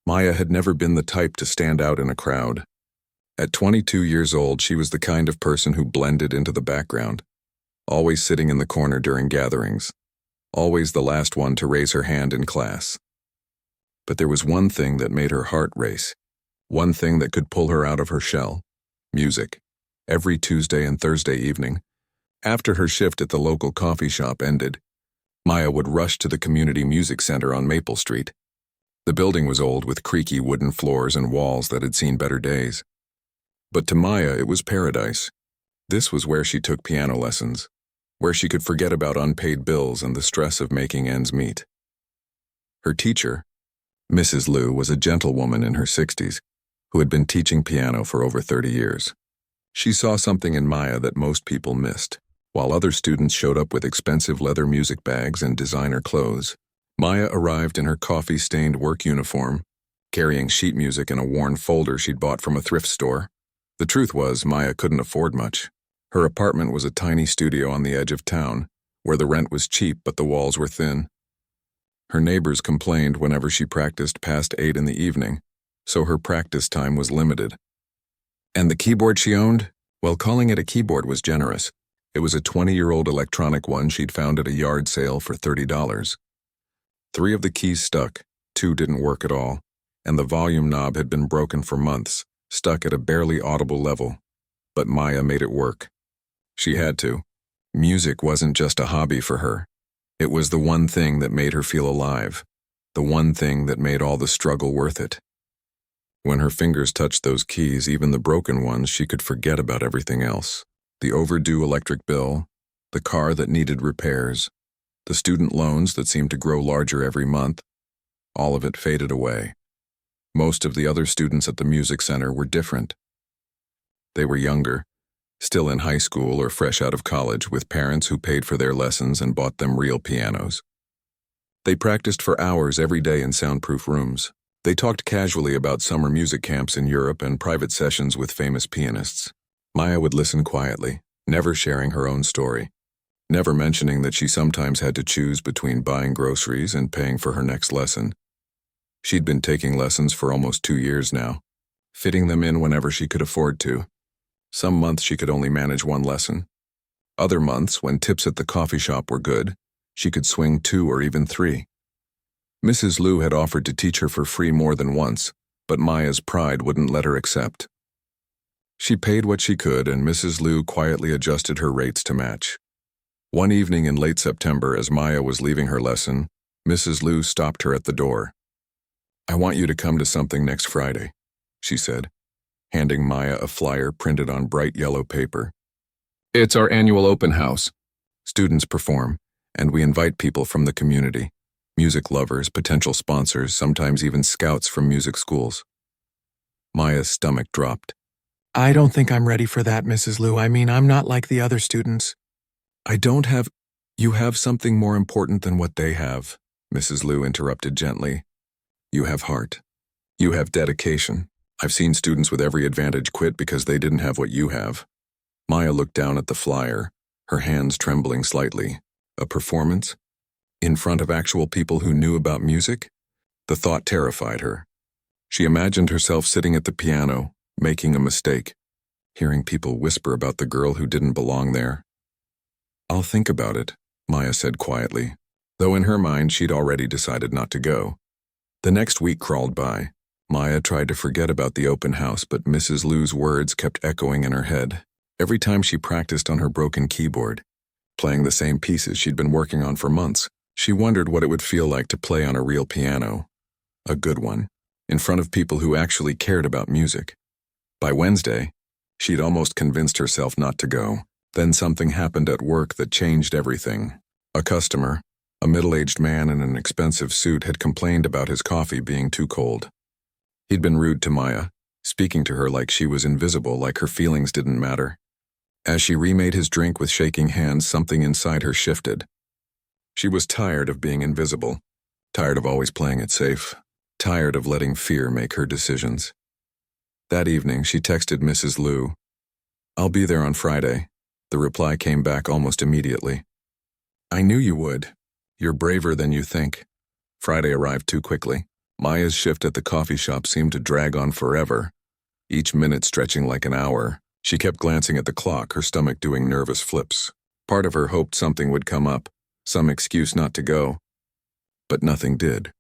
Maya had never been the type to stand out in a crowd. At 22 years old, she was the kind of person who blended into the background, always sitting in the corner during gatherings, always the last one to raise her hand in class. But there was one thing that made her heart race, one thing that could pull her out of her shell: music. Every Tuesday and Thursday evening, after her shift at the local coffee shop ended, Maya would rush to the community music center on Maple Street. The building was old, with creaky wooden floors and walls that had seen better days. But to Maya, it was paradise. This was where she took piano lessons, where she could forget about unpaid bills and the stress of making ends meet. Her teacher, Mrs. Liu, was a gentlewoman in her 60s who had been teaching piano for over 30 years. She saw something in Maya that most people missed. While other students showed up with expensive leather music bags and designer clothes, Maya arrived in her coffee-stained work uniform, carrying sheet music in a worn folder she'd bought from a thrift store. The truth was, Maya couldn't afford much. Her apartment was a tiny studio on the edge of town, where the rent was cheap but the walls were thin. Her neighbors complained whenever she practiced past 8 in the evening, so her practice time was limited. And the keyboard she owned? Well, calling it a keyboard was generous. It was a 20-year-old electronic one she'd found at a yard sale for $30. 3 of the keys stuck, 2 didn't work at all, and the volume knob had been broken for months, stuck at a barely audible level. But Maya made it work. She had to. Music wasn't just a hobby for her. It was the one thing that made her feel alive, the one thing that made all the struggle worth it. When her fingers touched those keys, even the broken ones, she could forget about everything else. The overdue electric bill, the car that needed repairs, the student loans that seemed to grow larger every month. All of it faded away. Most of the other students at the music center were different. They were younger, still in high school or fresh out of college, with parents who paid for their lessons and bought them real pianos. They practiced for hours every day in soundproof rooms. They talked casually about summer music camps in Europe and private sessions with famous pianists. Maya would listen quietly, never sharing her own story, never mentioning that she sometimes had to choose between buying groceries and paying for her next lesson. She'd been taking lessons for almost 2 years now, fitting them in whenever she could afford to. Some months she could only manage 1 lesson. Other months, when tips at the coffee shop were good, she could swing 2 or even 3. Mrs. Liu had offered to teach her for free more than once, but Maya's pride wouldn't let her accept. She paid what she could, and Mrs. Liu quietly adjusted her rates to match. One evening in late September, as Maya was leaving her lesson, Mrs. Liu stopped her at the door. "I want you to come to something next Friday," she said, handing Maya a flyer printed on bright yellow paper. "It's our annual open house. Students perform, and we invite people from the community. Music lovers, potential sponsors, sometimes even scouts from music schools." Maya's stomach dropped. "I don't think I'm ready for that, Mrs. Liu. I mean, I'm not like the other students." You have something more important than what they have," Mrs. Liu interrupted gently. "You have heart. You have dedication. I've seen students with every advantage quit because they didn't have what you have." Maya looked down at the flyer, her hands trembling slightly. A performance? In front of actual people who knew about music? The thought terrified her. She imagined herself sitting at the piano, making a mistake, hearing people whisper about the girl who didn't belong there. "I'll think about it," Maya said quietly, though in her mind she'd already decided not to go. The next week crawled by. Maya tried to forget about the open house, but Mrs. Liu's words kept echoing in her head. Every time she practiced on her broken keyboard, playing the same pieces she'd been working on for months, she wondered what it would feel like to play on a real piano, a good one, in front of people who actually cared about music. By Wednesday, she'd almost convinced herself not to go. Then something happened at work that changed everything. A customer, a middle-aged man in an expensive suit, had complained about his coffee being too cold. He'd been rude to Maya, speaking to her like she was invisible, like her feelings didn't matter. As she remade his drink with shaking hands, something inside her shifted. She was tired of being invisible, tired of always playing it safe, tired of letting fear make her decisions. That evening, she texted Mrs. Liu. "I'll be there on Friday." The reply came back almost immediately. "I knew you would. You're braver than you think." Friday arrived too quickly. Maya's shift at the coffee shop seemed to drag on forever, each minute stretching like an hour. She kept glancing at the clock, her stomach doing nervous flips. Part of her hoped something would come up, some excuse not to go. But nothing did.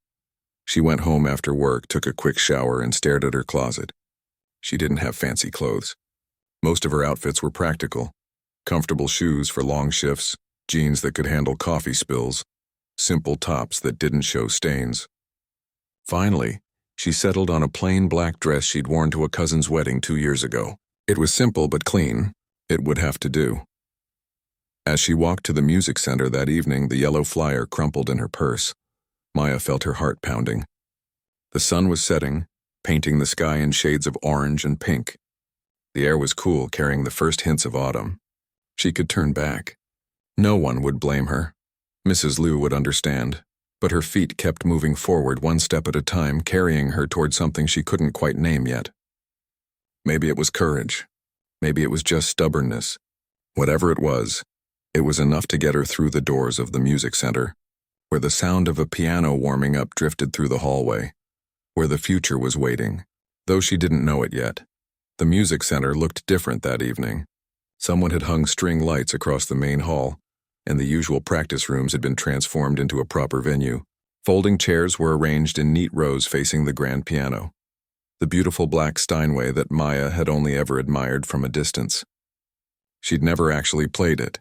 She went home after work, took a quick shower, and stared at her closet. She didn't have fancy clothes. Most of her outfits were practical. Comfortable shoes for long shifts, jeans that could handle coffee spills, simple tops that didn't show stains. Finally, she settled on a plain black dress she'd worn to a cousin's wedding 2 years ago. It was simple but clean. It would have to do. As she walked to the music center that evening, the yellow flyer crumpled in her purse. Maya felt her heart pounding. The sun was setting, painting the sky in shades of orange and pink. The air was cool, carrying the first hints of autumn. She could turn back. No one would blame her. Mrs. Liu would understand. But her feet kept moving forward one step at a time, carrying her toward something she couldn't quite name yet. Maybe it was courage. Maybe it was just stubbornness. Whatever it was enough to get her through the doors of the music center, where the sound of a piano warming up drifted through the hallway, where the future was waiting, though she didn't know it yet. The music center looked different that evening. Someone had hung string lights across the main hall, and the usual practice rooms had been transformed into a proper venue. Folding chairs were arranged in neat rows facing the grand piano, the beautiful black Steinway that Maya had only ever admired from a distance. She'd never actually played it.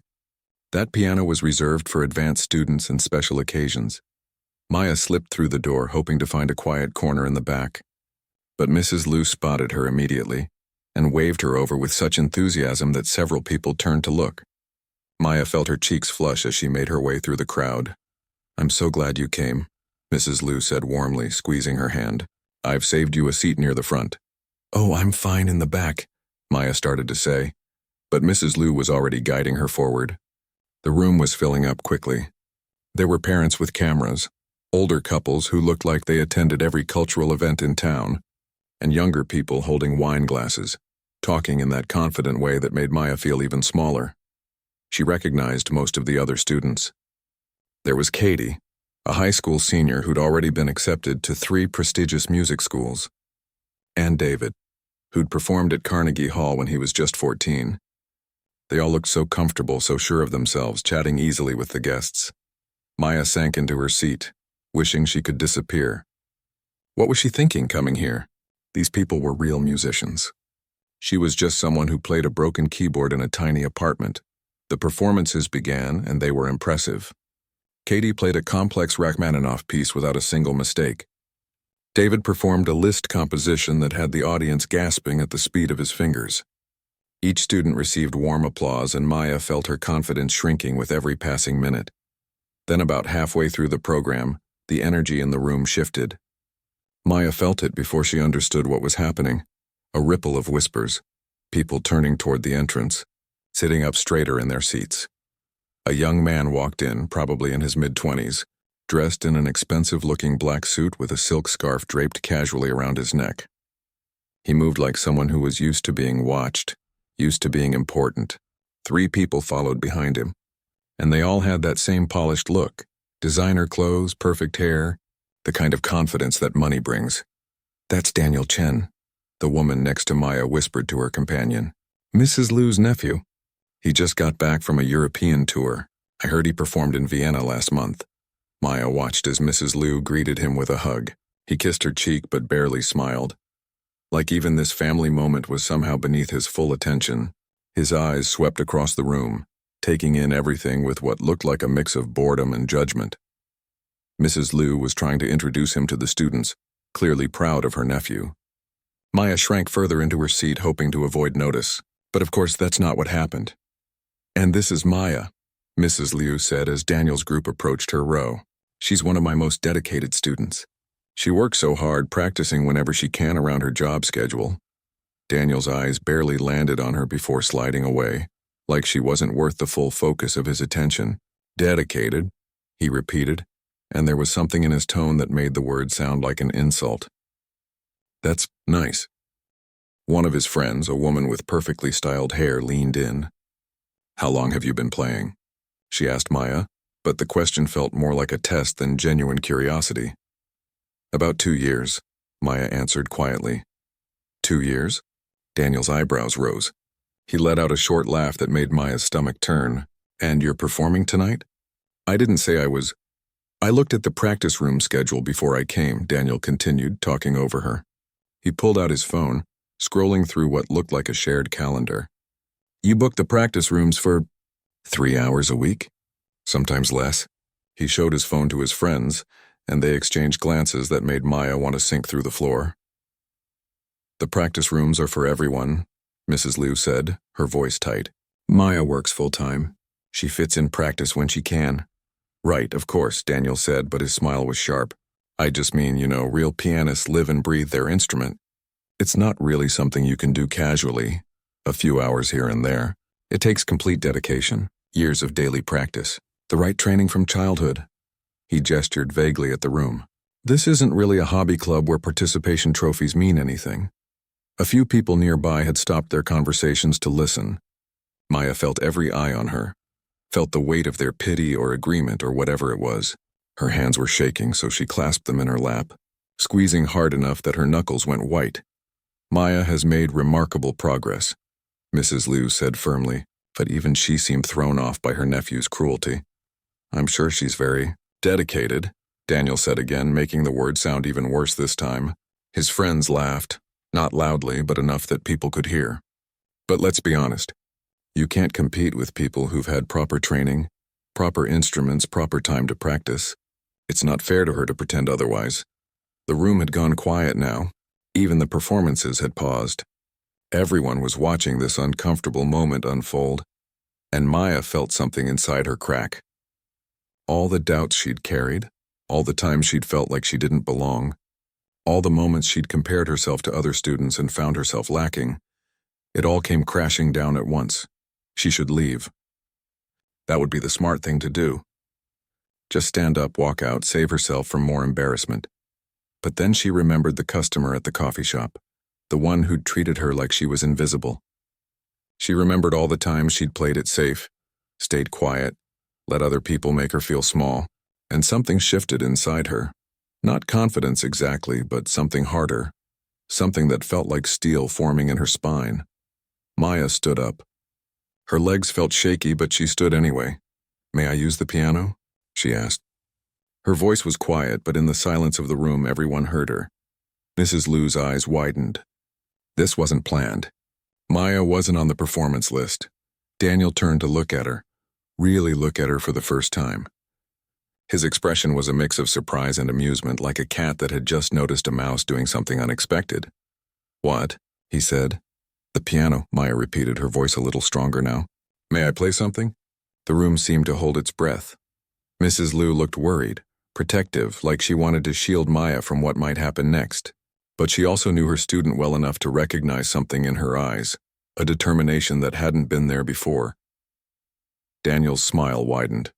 That piano was reserved for advanced students and special occasions. Maya slipped through the door, hoping to find a quiet corner in the back. But Mrs. Liu spotted her immediately and waved her over with such enthusiasm that several people turned to look. Maya felt her cheeks flush as she made her way through the crowd. "I'm so glad you came," Mrs. Liu said warmly, squeezing her hand. "I've saved you a seat near the front." "Oh, I'm fine in the back," Maya started to say, but Mrs. Liu was already guiding her forward. The room was filling up quickly. There were parents with cameras, older couples who looked like they attended every cultural event in town, and younger people holding wine glasses, talking in that confident way that made Maya feel even smaller. She recognized most of the other students. There was Katie, a high school senior who'd already been accepted to 3 prestigious music schools, and David, who'd performed at Carnegie Hall when he was just 14. They all looked so comfortable, so sure of themselves, chatting easily with the guests. Maya sank into her seat, wishing she could disappear. What was she thinking coming here? These people were real musicians. She was just someone who played a broken keyboard in a tiny apartment. The performances began, and they were impressive. Katie played a complex Rachmaninoff piece without a single mistake. David performed a Liszt composition that had the audience gasping at the speed of his fingers. Each student received warm applause, and Maya felt her confidence shrinking with every passing minute. Then about halfway through the program, the energy in the room shifted. Maya felt it before she understood what was happening. A ripple of whispers, people turning toward the entrance, sitting up straighter in their seats. A young man walked in, probably in his mid-20s, dressed in an expensive-looking black suit with a silk scarf draped casually around his neck. He moved like someone who was used to being watched, used to being important. 3 people followed behind him, and they all had that same polished look, designer clothes, perfect hair, the kind of confidence that money brings. "That's Daniel Chen," the woman next to Maya whispered to her companion. "Mrs. Liu's nephew. He just got back from a European tour. I heard he performed in Vienna last month." Maya watched as Mrs. Liu greeted him with a hug. He kissed her cheek but barely smiled. Like even this family moment was somehow beneath his full attention. His eyes swept across the room, taking in everything with what looked like a mix of boredom and judgment. Mrs. Liu was trying to introduce him to the students, clearly proud of her nephew. Maya shrank further into her seat, hoping to avoid notice. But of course that's not what happened. "And this is Maya," Mrs. Liu said as Daniel's group approached her row. "She's one of my most dedicated students. She works so hard, practicing whenever she can around her job schedule." Daniel's eyes barely landed on her before sliding away, like she wasn't worth the full focus of his attention. "Dedicated," he repeated, and there was something in his tone that made the word sound like an insult. "That's nice." One of his friends, a woman with perfectly styled hair, leaned in. "How long have you been playing?" she asked Maya, but the question felt more like a test than genuine curiosity. About 2 years, Maya answered quietly. 2 years? Daniel's eyebrows rose. He let out a short laugh that made Maya's stomach turn. And you're performing tonight? I didn't say I was. I looked at the practice room schedule before I came, Daniel continued, talking over her. He pulled out his phone, scrolling through what looked like a shared calendar. You booked the practice rooms for 3 hours a week? Sometimes less. He showed his phone to his friends, and they exchanged glances that made Maya want to sink through the floor. The practice rooms are for everyone, Mrs. Liu said, her voice tight. Maya works full-time. She fits in practice when she can. Right, of course, Daniel said, but his smile was sharp. I just mean, real pianists live and breathe their instrument. It's not really something you can do casually, a few hours here and there. It takes complete dedication, years of daily practice, the right training from childhood. He gestured vaguely at the room. This isn't really a hobby club where participation trophies mean anything. A few people nearby had stopped their conversations to listen. Maya felt every eye on her, felt the weight of their pity or agreement or whatever it was. Her hands were shaking, so she clasped them in her lap, squeezing hard enough that her knuckles went white. Maya has made remarkable progress, Mrs. Liu said firmly, but even she seemed thrown off by her nephew's cruelty. I'm sure she's very dedicated, Daniel said again, making the word sound even worse this time. His friends laughed, not loudly, but enough that people could hear. But let's be honest. You can't compete with people who've had proper training, proper instruments, proper time to practice. It's not fair to her to pretend otherwise. The room had gone quiet now. Even the performances had paused. Everyone was watching this uncomfortable moment unfold, and Maya felt something inside her crack. All the doubts she'd carried, all the times she'd felt like she didn't belong, all the moments she'd compared herself to other students and found herself lacking, it all came crashing down at once. She should leave. That would be the smart thing to do. Just stand up, walk out, save herself from more embarrassment. But then she remembered the customer at the coffee shop, the one who'd treated her like she was invisible. She remembered all the times she'd played it safe, stayed quiet, let other people make her feel small, and something shifted inside her. Not confidence exactly, but something harder, something that felt like steel forming in her spine. Maya stood up. Her legs felt shaky, but she stood anyway. May I use the piano? She asked. Her voice was quiet, but in the silence of the room everyone heard her. Mrs. Liu's eyes widened. This wasn't planned. Maya wasn't on the performance list. Daniel turned to look at her, really look at her for the first time. His expression was a mix of surprise and amusement, like a cat that had just noticed a mouse doing something unexpected. What? He said. The piano, Maya repeated, her voice a little stronger now. May I play something? The room seemed to hold its breath. Mrs. Liu looked worried, protective, like she wanted to shield Maya from what might happen next. But she also knew her student well enough to recognize something in her eyes, a determination that hadn't been there before. Daniel's smile widened.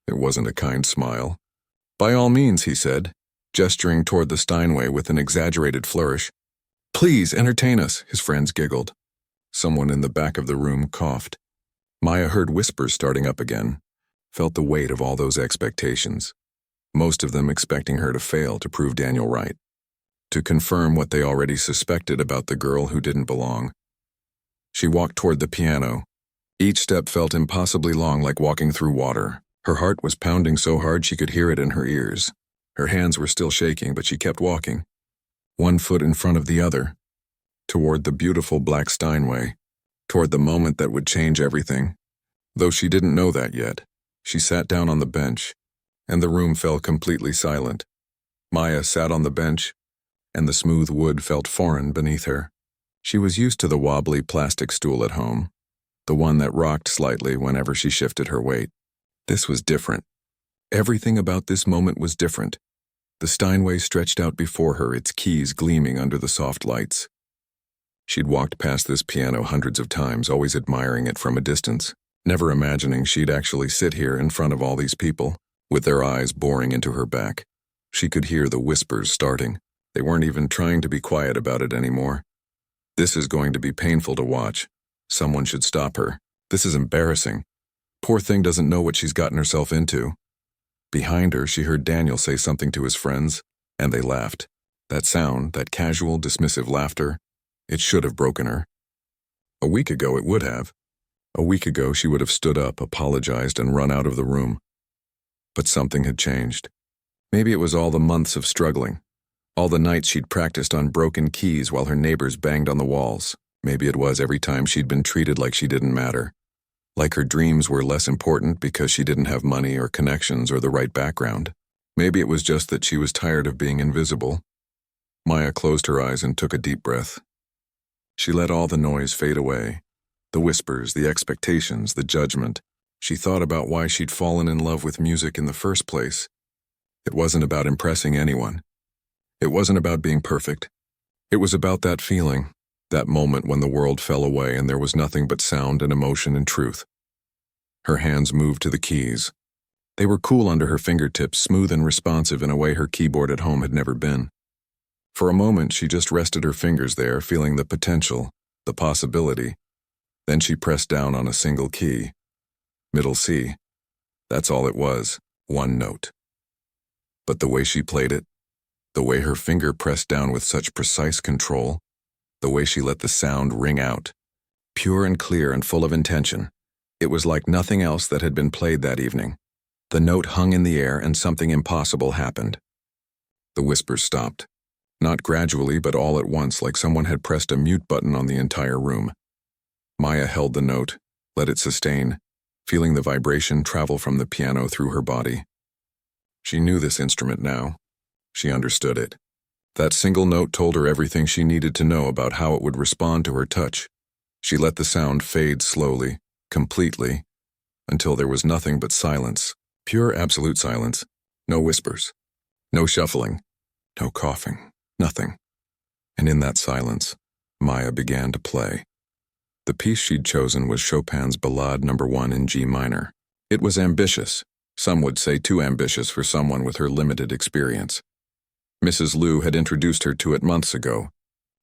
It wasn't a kind smile. By all means, he said, gesturing toward the Steinway with an exaggerated flourish. Please, entertain us, his friends giggled. Someone in the back of the room coughed. Maya heard whispers starting up again, felt the weight of all those expectations, most of them expecting her to fail to prove Daniel right, to confirm what they already suspected about the girl who didn't belong. She walked toward the piano. Each step felt impossibly long, like walking through water. Her heart was pounding so hard she could hear it in her ears. Her hands were still shaking, but she kept walking, one foot in front of the other, toward the beautiful black Steinway, toward the moment that would change everything. Though she didn't know that yet, she sat down on the bench, and the room fell completely silent. Maya sat on the bench, and the smooth wood felt foreign beneath her. She was used to the wobbly plastic stool at home, the one that rocked slightly whenever she shifted her weight. This was different. Everything about this moment was different. The Steinway stretched out before her, its keys gleaming under the soft lights. She'd walked past this piano hundreds of times, always admiring it from a distance, never imagining she'd actually sit here in front of all these people, with their eyes boring into her back. She could hear the whispers starting. They weren't even trying to be quiet about it anymore. This is going to be painful to watch. Someone should stop her. This is embarrassing. Poor thing doesn't know what she's gotten herself into. Behind her, she heard Daniel say something to his friends, And they laughed. That sound, that casual, dismissive laughter, it should have broken her. A week ago it would have. A week ago she would have stood up, apologized, and run out of the room. But something had changed. Maybe it was all the months of struggling, all the nights she'd practiced on broken keys while her neighbors banged on the walls. Maybe it was every time she'd been treated like she didn't matter, like her dreams were less important because she didn't have money or connections or the right background. Maybe it was just that she was tired of being invisible. Maya closed her eyes and took a deep breath. She let all the noise fade away, the whispers, the expectations, the judgment. She thought about why she'd fallen in love with music in the first place. It wasn't about impressing anyone. It wasn't about being perfect. It was about that feeling, that moment when the world fell away and there was nothing but sound and emotion and truth. Her hands moved to the keys. They were cool under her fingertips, smooth and responsive in a way her keyboard at home had never been. For a moment, she just rested her fingers there, feeling the potential, the possibility. Then she pressed down on a single key. Middle C. That's all it was, one note. But the way she played it, the way her finger pressed down with such precise control, the way she let the sound ring out, pure and clear and full of intention, it was like nothing else that had been played that evening. The note hung in the air and something impossible happened. The whispers stopped. Not gradually, but all at once, like someone had pressed a mute button on the entire room. Maya held the note, let it sustain, feeling the vibration travel from the piano through her body. She knew this instrument now. She understood it. That single note told her everything she needed to know about how it would respond to her touch. She let the sound fade slowly, completely, until there was nothing but silence, pure absolute silence. No whispers, no shuffling, no coughing, nothing. And in that silence, Maya began to play. The piece she'd chosen was Chopin's Ballade No. 1 in G minor. It was ambitious. Some would say too ambitious for someone with her limited experience. Mrs. Liu had introduced her to it months ago,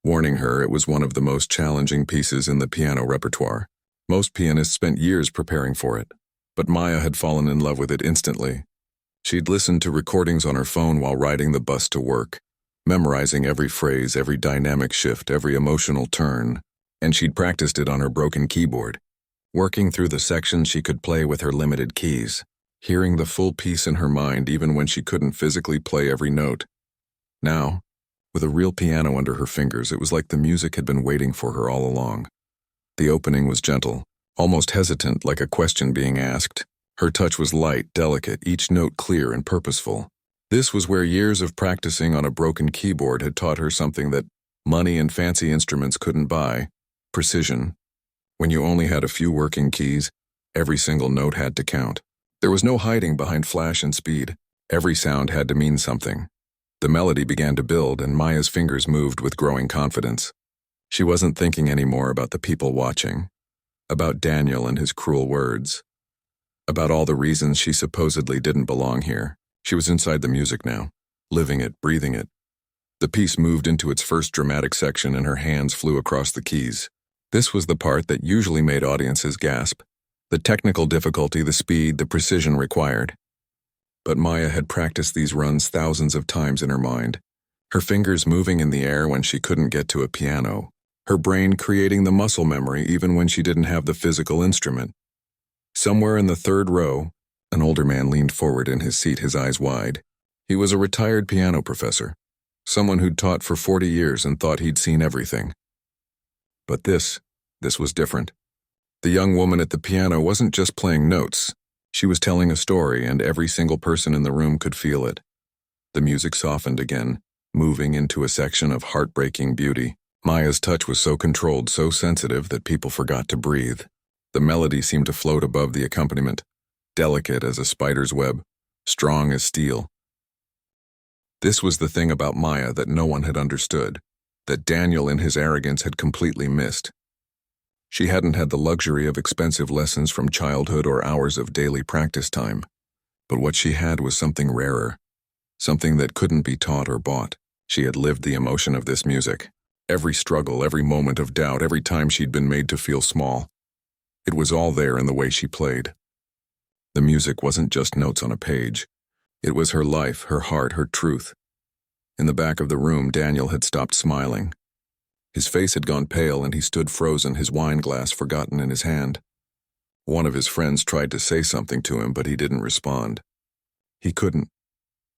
warning her it was one of the most challenging pieces in the piano repertoire. Most pianists spent years preparing for it, but Maya had fallen in love with it instantly. She'd listened to recordings on her phone while riding the bus to work, memorizing every phrase, every dynamic shift, every emotional turn, and she'd practiced it on her broken keyboard, working through the sections she could play with her limited keys, hearing the full piece in her mind even when she couldn't physically play every note. Now, with a real piano under her fingers, it was like the music had been waiting for her all along. The opening was gentle, almost hesitant, like a question being asked. Her touch was light, delicate, each note clear and purposeful. This was where years of practicing on a broken keyboard had taught her something that money and fancy instruments couldn't buy: precision. When you only had a few working keys, every single note had to count. There was no hiding behind flash and speed. Every sound had to mean something. The melody began to build, and Maya's fingers moved with growing confidence. She wasn't thinking anymore about the people watching, about Daniel and his cruel words, about all the reasons she supposedly didn't belong here. She was inside the music now, living it, breathing it. The piece moved into its first dramatic section and her hands flew across the keys. This was the part that usually made audiences gasp. The technical difficulty, the speed, the precision required. But Maya had practiced these runs thousands of times in her mind, her fingers moving in the air when she couldn't get to a piano, her brain creating the muscle memory even when she didn't have the physical instrument. Somewhere in the third row, an older man leaned forward in his seat, his eyes wide. He was a retired piano professor, someone who'd taught for 40 years and thought he'd seen everything. But this was different. The young woman at the piano wasn't just playing notes. She was telling a story, and every single person in the room could feel it. The music softened again, moving into a section of heartbreaking beauty. Maya's touch was so controlled, so sensitive, that people forgot to breathe. The melody seemed to float above the accompaniment, delicate as a spider's web, strong as steel. This was the thing about Maya that no one had understood, that Daniel in his arrogance had completely missed. She hadn't had the luxury of expensive lessons from childhood or hours of daily practice time, but what she had was something rarer, something that couldn't be taught or bought. She had lived the emotion of this music, every struggle, every moment of doubt, every time she'd been made to feel small. It was all there in the way she played. The music wasn't just notes on a page. It was her life, her heart, her truth. In the back of the room, Daniel had stopped smiling. His face had gone pale and he stood frozen, his wine glass forgotten in his hand. One of his friends tried to say something to him, but he didn't respond. He couldn't.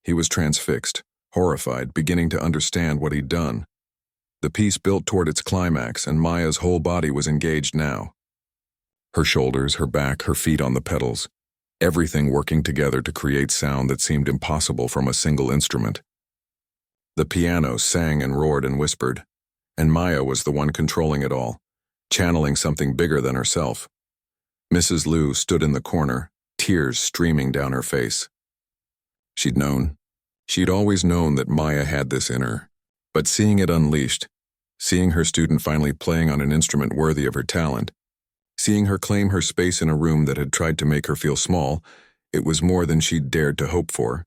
He was transfixed, horrified, beginning to understand what he'd done. The piece built toward its climax, and Maya's whole body was engaged now. Her shoulders, her back, her feet on the pedals, everything working together to create sound that seemed impossible from a single instrument. The piano sang and roared and whispered, and Maya was the one controlling it all, channeling something bigger than herself. Mrs. Liu stood in the corner, tears streaming down her face. She'd known. She'd always known that Maya had this in her, but seeing it unleashed, seeing her student finally playing on an instrument worthy of her talent, seeing her claim her space in a room that had tried to make her feel small, it was more than she'd dared to hope for.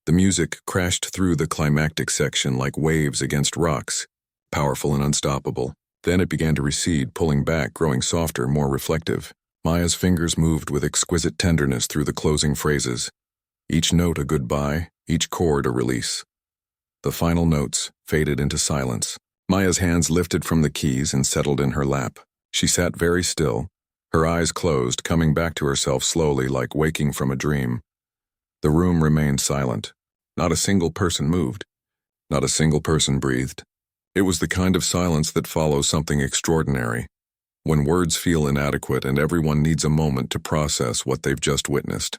The music crashed through the climactic section like waves against rocks, powerful and unstoppable. Then it began to recede, pulling back, growing softer, more reflective. Maya's fingers moved with exquisite tenderness through the closing phrases, each note a goodbye, each chord a release. The final notes faded into silence. Maya's hands lifted from the keys and settled in her lap. She sat very still, her eyes closed, coming back to herself slowly like waking from a dream. The room remained silent. Not a single person moved. Not a single person breathed. It was the kind of silence that follows something extraordinary, when words feel inadequate and everyone needs a moment to process what they've just witnessed.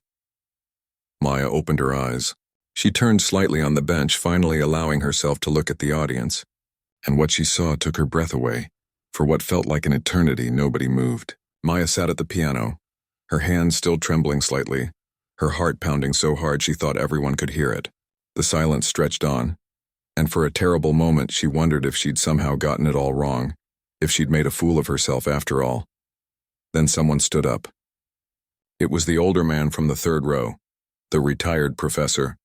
Maya opened her eyes. She turned slightly on the bench, finally allowing herself to look at the audience. And what she saw took her breath away. For what felt like an eternity, nobody moved. Maya sat at the piano, her hands still trembling slightly, her heart pounding so hard she thought everyone could hear it. The silence stretched on, and for a terrible moment she wondered if she'd somehow gotten it all wrong, if she'd made a fool of herself after all. Then someone stood up. It was the older man from the third row, the retired professor.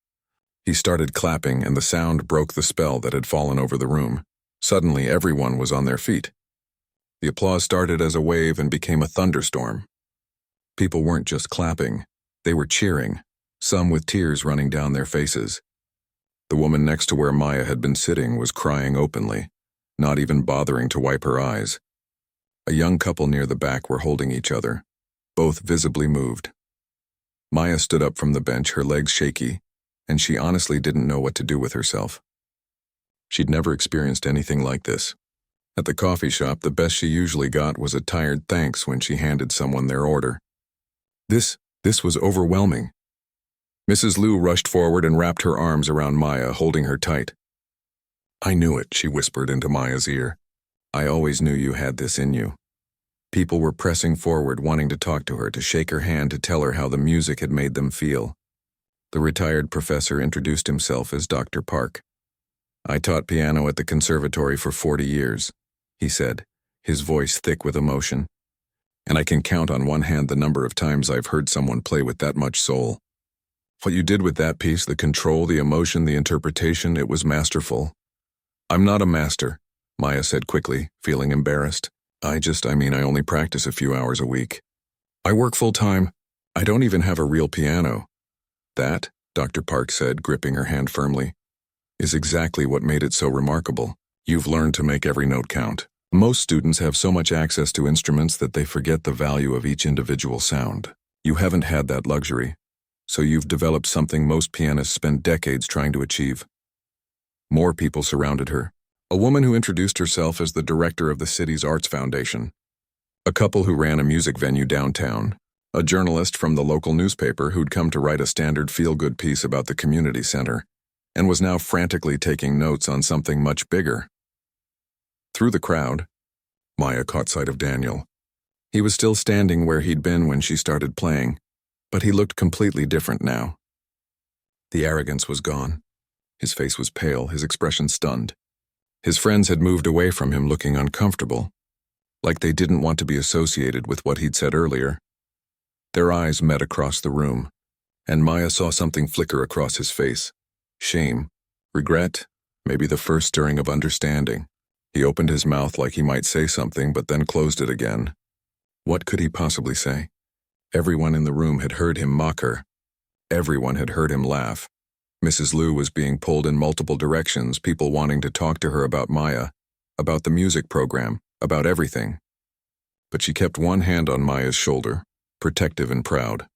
He started clapping, and the sound broke the spell that had fallen over the room. Suddenly, everyone was on their feet. The applause started as a wave and became a thunderstorm. People weren't just clapping, they were cheering, some with tears running down their faces. The woman next to where Maya had been sitting was crying openly, not even bothering to wipe her eyes. A young couple near the back were holding each other, both visibly moved. Maya stood up from the bench, her legs shaky, and she honestly didn't know what to do with herself. She'd never experienced anything like this. At the coffee shop, the best she usually got was a tired thanks when she handed someone their order. This was overwhelming. Mrs. Liu rushed forward and wrapped her arms around Maya, holding her tight. "I knew it," she whispered into Maya's ear. "I always knew you had this in you." People were pressing forward, wanting to talk to her, to shake her hand, to tell her how the music had made them feel. The retired professor introduced himself as Dr. Park. "I taught piano at the conservatory for 40 years, he said, his voice thick with emotion. "And I can count on one hand the number of times I've heard someone play with that much soul. What you did with that piece, the control, the emotion, the interpretation, it was masterful." "I'm not a master," Maya said quickly, feeling embarrassed. I only practice a few hours a week. I work full-time. I don't even have a real piano." "That," Dr. Park said, gripping her hand firmly, "is exactly what made it so remarkable. You've learned to make every note count. Most students have so much access to instruments that they forget the value of each individual sound. You haven't had that luxury, so you've developed something most pianists spend decades trying to achieve." More people surrounded her. A woman who introduced herself as the director of the city's arts foundation. A couple who ran a music venue downtown. A journalist from the local newspaper who'd come to write a standard feel-good piece about the community center, and was now frantically taking notes on something much bigger. Through the crowd, Maya caught sight of Daniel. He was still standing where he'd been when she started playing, but he looked completely different now. The arrogance was gone. His face was pale, his expression stunned. His friends had moved away from him, looking uncomfortable, like they didn't want to be associated with what he'd said earlier. Their eyes met across the room, and Maya saw something flicker across his face. Shame, regret, maybe the first stirring of understanding. He opened his mouth like he might say something, but then closed it again. What could he possibly say? Everyone in the room had heard him mock her. Everyone had heard him laugh. Mrs. Liu was being pulled in multiple directions, people wanting to talk to her about Maya, about the music program, about everything. But she kept one hand on Maya's shoulder, protective and proud.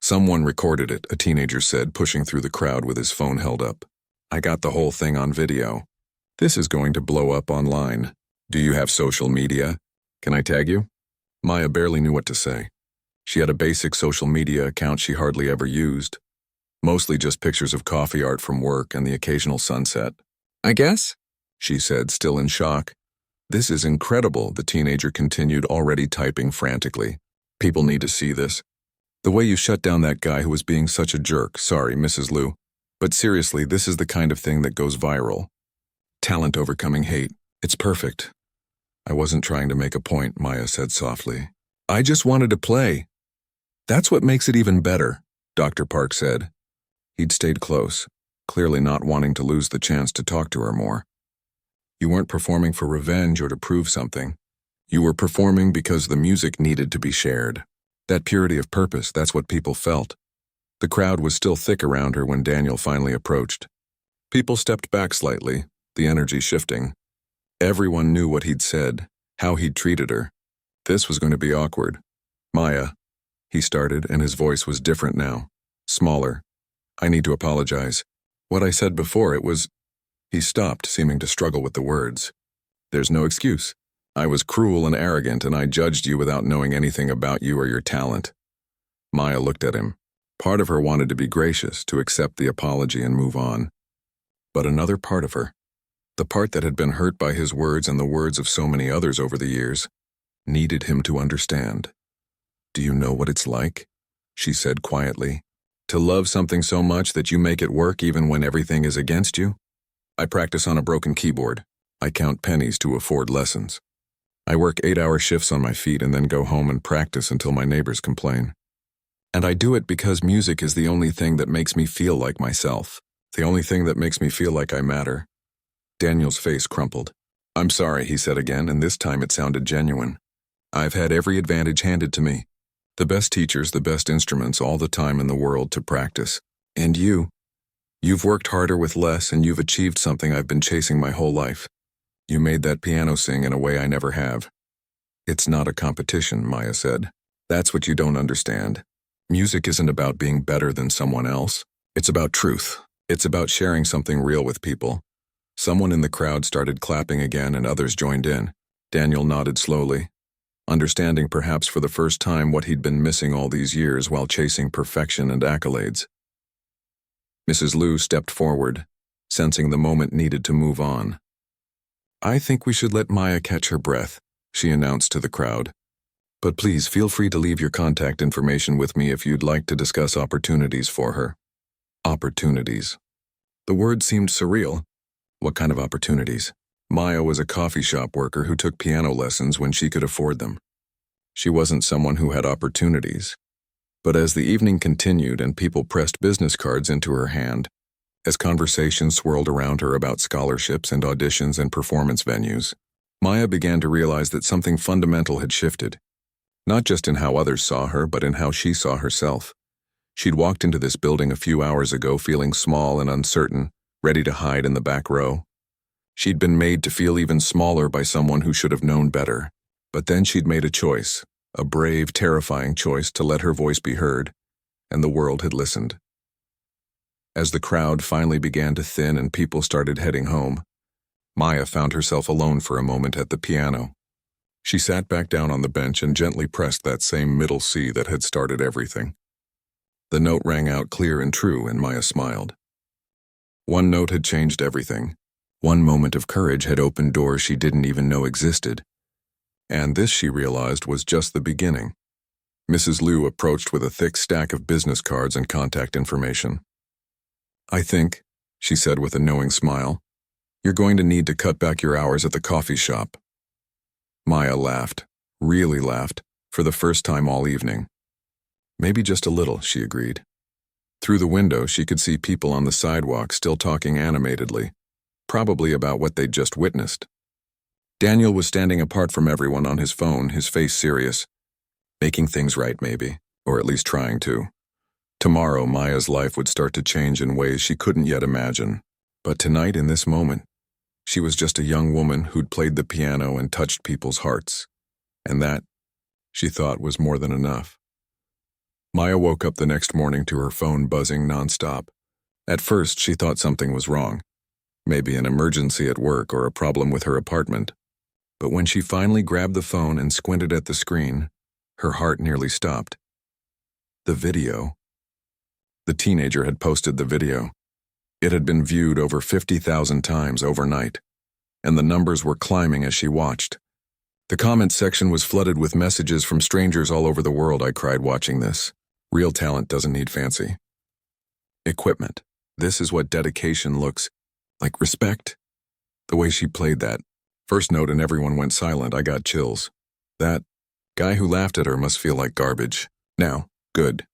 Someone recorded it, a teenager said, pushing through the crowd with his phone held up. I got the whole thing on video. This is going to blow up online. Do you have social media? Can I tag you? Maya barely knew what to say. She had a basic social media account she hardly ever used. Mostly just pictures of coffee art from work and the occasional sunset. I guess, she said, still in shock. This is incredible, the teenager continued, already typing frantically. People need to see this. The way you shut down that guy who was being such a jerk. Sorry, Mrs. Liu. But seriously, this is the kind of thing that goes viral. Talent overcoming hate. It's perfect. I wasn't trying to make a point, Maya said softly. I just wanted to play. That's what makes it even better, Dr. Park said. He'd stayed close, clearly not wanting to lose the chance to talk to her more. You weren't performing for revenge or to prove something. You were performing because the music needed to be shared. That purity of purpose, that's what people felt. The crowd was still thick around her when Daniel finally approached. People stepped back slightly, the energy shifting. Everyone knew what he'd said, how he'd treated her. This was going to be awkward. Maya, he started, and his voice was different now, smaller. I need to apologize. What I said before, it was... He stopped, seeming to struggle with the words. There's no excuse. I was cruel and arrogant, and I judged you without knowing anything about you or your talent. Maya looked at him. Part of her wanted to be gracious, to accept the apology and move on. But another part of her, the part that had been hurt by his words and the words of so many others over the years, needed him to understand. Do you know what it's like? She said quietly. To love something so much that you make it work even when everything is against you? I practice on a broken keyboard. I count pennies to afford lessons. I work 8-hour shifts on my feet and then go home and practice until my neighbors complain. And I do it because music is the only thing that makes me feel like myself, the only thing that makes me feel like I matter. Daniel's face crumpled. I'm sorry, he said again, and this time it sounded genuine. I've had every advantage handed to me. The best teachers, the best instruments, all the time in the world to practice. And you've worked harder with less, and you've achieved something I've been chasing my whole life. You made that piano sing in a way I never have. It's not a competition, Maya said. That's what you don't understand. Music isn't about being better than someone else. It's about truth. It's about sharing something real with people. Someone in the crowd started clapping again, and others joined in. Daniel nodded slowly, understanding perhaps for the first time what he'd been missing all these years while chasing perfection and accolades. Mrs. Liu stepped forward, sensing the moment needed to move on. I think we should let Maya catch her breath, she announced to the crowd. But please feel free to leave your contact information with me if you'd like to discuss opportunities for her. Opportunities. The word seemed surreal. What kind of opportunities? Maya was a coffee shop worker who took piano lessons when she could afford them. She wasn't someone who had opportunities. But as the evening continued and people pressed business cards into her hand, as conversations swirled around her about scholarships and auditions and performance venues, Maya began to realize that something fundamental had shifted, not just in how others saw her, but in how she saw herself. She'd walked into this building a few hours ago feeling small and uncertain, ready to hide in the back row. She'd been made to feel even smaller by someone who should have known better. But then she'd made a choice, a brave, terrifying choice to let her voice be heard, and the world had listened. As the crowd finally began to thin and people started heading home, Maya found herself alone for a moment at the piano. She sat back down on the bench and gently pressed that same middle C that had started everything. The note rang out clear and true, and Maya smiled. One note had changed everything. One moment of courage had opened doors she didn't even know existed. And this, she realized, was just the beginning. Mrs. Liu approached with a thick stack of business cards and contact information. I think, she said with a knowing smile, you're going to need to cut back your hours at the coffee shop. Maya laughed, really laughed, for the first time all evening. Maybe just a little, she agreed. Through the window, she could see people on the sidewalk still talking animatedly, probably about what they'd just witnessed. Daniel was standing apart from everyone on his phone, his face serious. Making things right, maybe, or at least trying to. Tomorrow, Maya's life would start to change in ways she couldn't yet imagine. But tonight, in this moment, she was just a young woman who'd played the piano and touched people's hearts. And that, she thought, was more than enough. Maya woke up the next morning to her phone buzzing nonstop. At first, she thought something was wrong. Maybe an emergency at work or a problem with her apartment. But when she finally grabbed the phone and squinted at the screen, her heart nearly stopped. The video. The teenager had posted the video. It had been viewed over 50,000 times overnight, and the numbers were climbing as she watched. The comment section was flooded with messages from strangers all over the world. I cried watching this. Real talent doesn't need fancy equipment. This is what dedication looks like. Respect. The way she played that first note and everyone went silent, I got chills. That guy who laughed at her must feel like garbage. Now, good.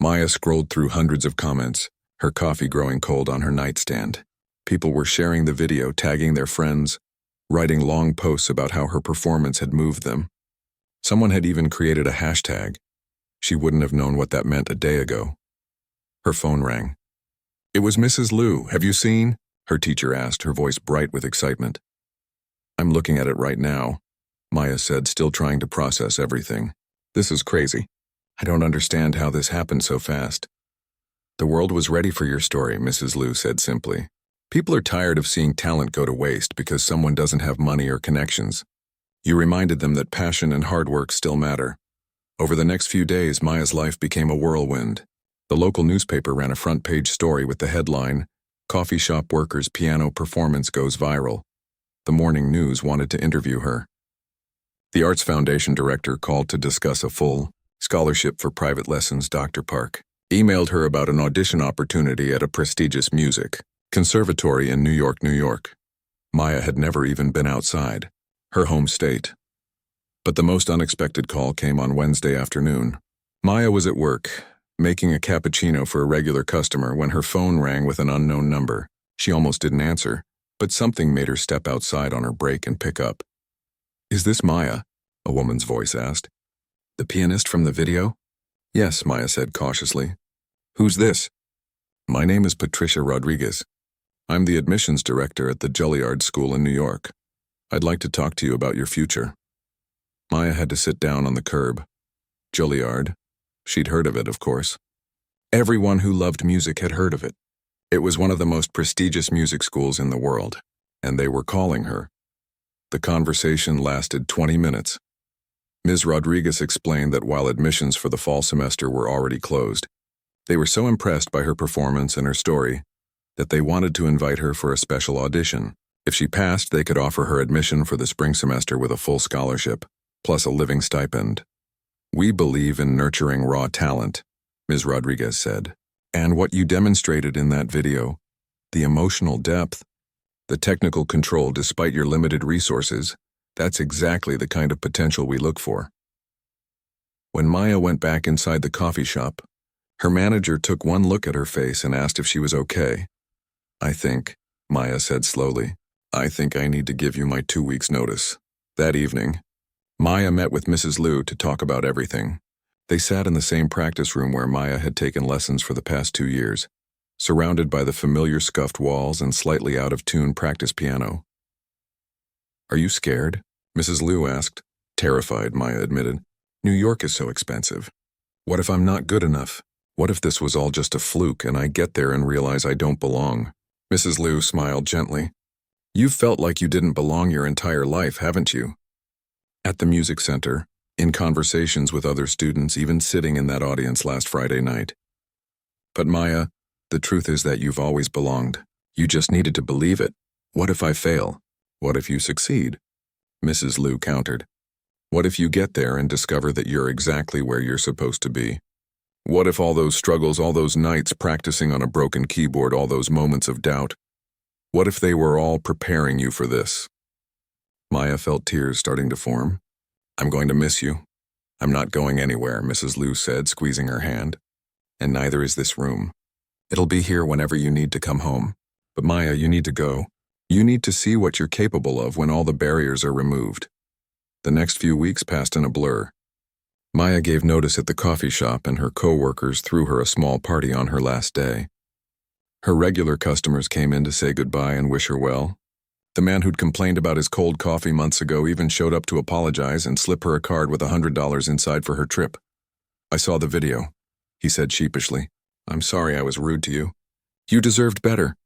Maya scrolled through hundreds of comments, her coffee growing cold on her nightstand. People were sharing the video, tagging their friends, writing long posts about how her performance had moved them. Someone had even created a hashtag. She wouldn't have known what that meant a day ago. Her phone rang. It was Mrs. Liu. Have you seen? Her teacher asked, her voice bright with excitement. I'm looking at it right now, Maya said, still trying to process everything. This is crazy. I don't understand how this happened so fast. The world was ready for your story, Mrs. Liu said simply. People are tired of seeing talent go to waste because someone doesn't have money or connections. You reminded them that passion and hard work still matter. Over the next few days, Maya's life became a whirlwind. The local newspaper ran a front-page story with the headline, "Coffee Shop Worker's Piano Performance Goes Viral." The morning news wanted to interview her. The Arts Foundation director called to discuss a full scholarship for private lessons. Dr. Park emailed her about an audition opportunity at a prestigious music conservatory in New York, New York. Maya had never even been outside, her home state. But the most unexpected call came on Wednesday afternoon. Maya was at work, making a cappuccino for a regular customer when her phone rang with an unknown number. She almost didn't answer, but something made her step outside on her break and pick up. Is this Maya? A woman's voice asked. The pianist from the video? Yes, Maya said cautiously. Who's this? My name is Patricia Rodriguez. I'm the admissions director at the Juilliard School in New York. I'd like to talk to you about your future. Maya had to sit down on the curb. Juilliard. She'd heard of it, of course. Everyone who loved music had heard of it. It was one of the most prestigious music schools in the world, and they were calling her. The conversation lasted 20 minutes. Ms. Rodriguez explained that while admissions for the fall semester were already closed, they were so impressed by her performance and her story that they wanted to invite her for a special audition. If she passed, they could offer her admission for the spring semester with a full scholarship, plus a living stipend. We believe in nurturing raw talent, Ms. Rodriguez said. And what you demonstrated in that video, the emotional depth, the technical control despite your limited resources, that's exactly the kind of potential we look for. When Maya went back inside the coffee shop, her manager took one look at her face and asked if she was okay. I think, Maya said slowly, I think I need to give you my 2 weeks' notice. That evening, Maya met with Mrs. Liu to talk about everything. They sat in the same practice room where Maya had taken lessons for the past 2 years, surrounded by the familiar scuffed walls and slightly out-of-tune practice piano. Are you scared? Mrs. Liu asked. Terrified, Maya admitted. New York is so expensive. What if I'm not good enough? What if this was all just a fluke and I get there and realize I don't belong? Mrs. Liu smiled gently. You've felt like you didn't belong your entire life, haven't you? At the music center, in conversations with other students, even sitting in that audience last Friday night. But Maya, the truth is that you've always belonged. You just needed to believe it. What if I fail? What if you succeed? Mrs. Liu countered. What if you get there and discover that you're exactly where you're supposed to be? What if all those struggles, all those nights practicing on a broken keyboard, all those moments of doubt, what if they were all preparing you for this? Maya felt tears starting to form. I'm going to miss you. I'm not going anywhere, Mrs. Liu said, squeezing her hand. And neither is this room. It'll be here whenever you need to come home. But Maya, you need to go. You need to see what you're capable of when all the barriers are removed. The next few weeks passed in a blur. Maya gave notice at the coffee shop and her co-workers threw her a small party on her last day. Her regular customers came in to say goodbye and wish her well. The man who'd complained about his cold coffee months ago even showed up to apologize and slip her a card with $100 inside for her trip. "I saw the video," he said sheepishly. "I'm sorry I was rude to you." "You deserved better."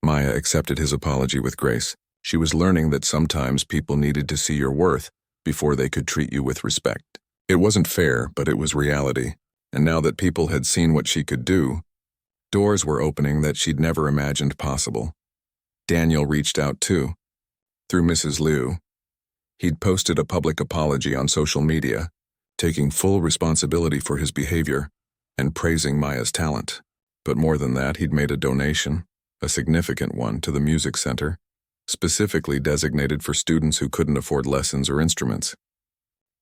Maya accepted his apology with grace. She was learning that sometimes people needed to see your worth before they could treat you with respect. It wasn't fair, but it was reality. And now that people had seen what she could do, doors were opening that she'd never imagined possible. Daniel reached out too. Through Mrs. Liu, he'd posted a public apology on social media, taking full responsibility for his behavior and praising Maya's talent. But more than that, he'd made a donation, a significant one, to the music center, specifically designated for students who couldn't afford lessons or instruments.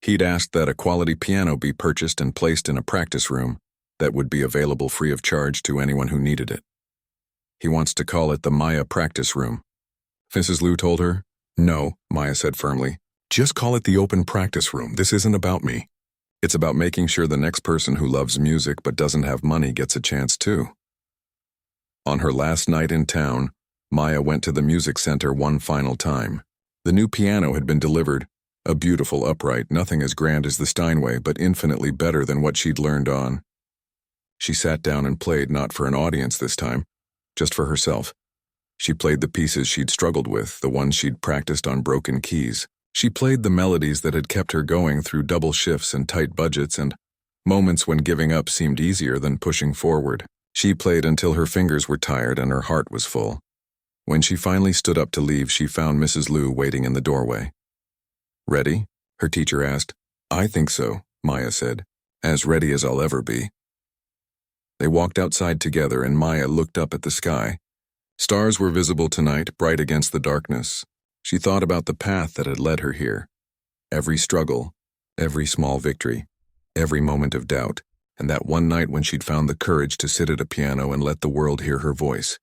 He'd asked that a quality piano be purchased and placed in a practice room that would be available free of charge to anyone who needed it. He wants to call it the Maya Practice Room. Mrs. Liu told her. "No," Maya said firmly. "Just call it the Open Practice Room. This isn't about me. It's about making sure the next person who loves music but doesn't have money gets a chance too." On her last night in town, Maya went to the music center one final time. The new piano had been delivered, a beautiful upright, nothing as grand as the Steinway, but infinitely better than what she'd learned on. She sat down and played, not for an audience this time, just for herself. She played the pieces she'd struggled with, the ones she'd practiced on broken keys. She played the melodies that had kept her going through double shifts and tight budgets and moments when giving up seemed easier than pushing forward. She played until her fingers were tired and her heart was full. When she finally stood up to leave, she found Mrs. Liu waiting in the doorway. "Ready?" her teacher asked. "I think so," Maya said. "As ready as I'll ever be." They walked outside together and Maya looked up at the sky. Stars were visible tonight, bright against the darkness. She thought about the path that had led her here. Every struggle, every small victory, every moment of doubt, and that one night when she'd found the courage to sit at a piano and let the world hear her voice.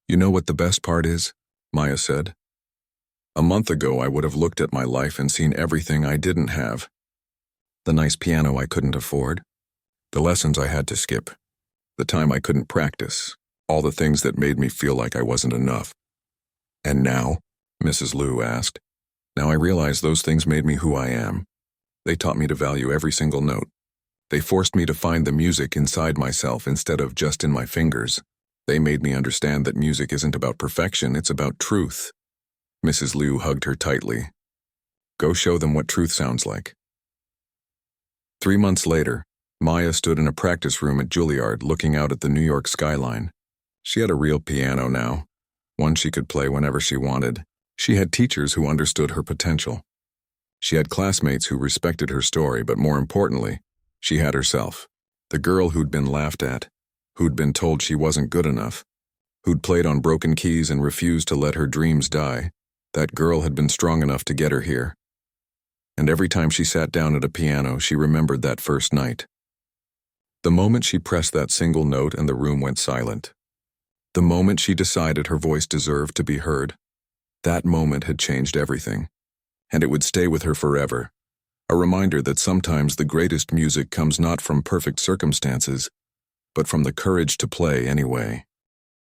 "You know what the best part is?" Maya said. "A month ago I would have looked at my life and seen everything I didn't have. The nice piano I couldn't afford, the lessons I had to skip, the time I couldn't practice, all the things that made me feel like I wasn't enough. And now?" Mrs. Liu asked. "Now I realize those things made me who I am. They taught me to value every single note. They forced me to find the music inside myself instead of just in my fingers. They made me understand that music isn't about perfection, it's about truth." Mrs. Liu hugged her tightly. "Go show them what truth sounds like." 3 months later, Maya stood in a practice room at Juilliard looking out at the New York skyline. She had a real piano now, one she could play whenever she wanted. She had teachers who understood her potential. She had classmates who respected her story, but more importantly, she had herself. The girl who'd been laughed at, who'd been told she wasn't good enough, who'd played on broken keys and refused to let her dreams die. That girl had been strong enough to get her here. And every time she sat down at a piano, she remembered that first night. The moment she pressed that single note and the room went silent. The moment she decided her voice deserved to be heard. That moment had changed everything. And it would stay with her forever. A reminder that sometimes the greatest music comes not from perfect circumstances, but from the courage to play anyway.